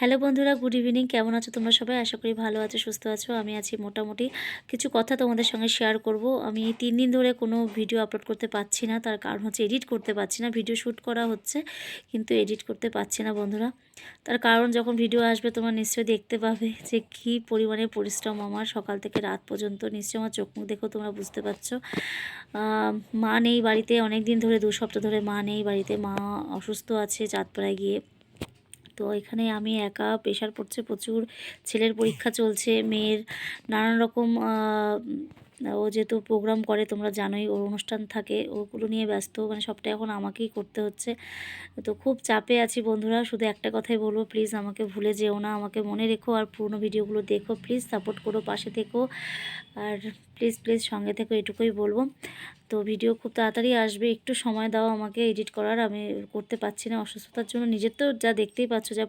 Hello বন্ধুরা, good evening. কেমন আছো তোমরা সবাই? আশা করি ভালো আছো, সুস্থ আছো। আমি আছি মোটামুটি। কিছু কথা তোমাদের সঙ্গে শেয়ার করব। আমি 3 দিন ধরে কোনো ভিডিও আপলোড করতে পারছি না, তার কারণ হচ্ছে এডিট করতে পারছি না। ভিডিও শ্যুট করা হচ্ছে কিন্তু এডিট করতে পারছি না বন্ধুরা। তার কারণ যখন ভিডিও আসবে তোমরা নিশ্চয়ই দেখতে পাবে যে কী পরিমাণে পরিশ্রম আমার সকাল থেকে রাত পর্যন্ত। নিশ্চয়ই আমার চোখ মুখ দেখেও তোমরা বুঝতে পারছো। মা নেই বাড়িতে, অনেক দিন ধরে 2 সপ্তাহ ধরে মা নেই বাড়িতে। মা অসুস্থ আছে চাঁদপাড়ায় গিয়ে। তো এখানে আমি একা, প্রেশার পড়ছে প্রচুর। ছেলের পরীক্ষা চলছে, মেয়ের নানান রকম ও যেহেতু প্রোগ্রাম করে তোমরা জানোই, ওর অনুষ্ঠান থাকে, ওগুলো নিয়ে ব্যস্ত। মানে সবটা এখন আমাকেই করতে হচ্ছে। তো খুব চাপে আছি বন্ধুরা। শুধু একটা কথাই বলবো, প্লিজ আমাকে ভুলে যেও না, আমাকে মনে রেখো আর পুরনো ভিডিওগুলো দেখো। প্লিজ সাপোর্ট করো, পাশে থেকো আর প্লিজ প্লিজ সঙ্গে থেকো, এটুকুই বলবো। তো ভিডিও খুব তাড়াতাড়ি আসবে, একটু সময় দাও আমাকে এডিট করার। আমি করতে পারছি না অসুস্থতার জন্য। নিজের তো যা দেখতেই পাচ্ছ, যা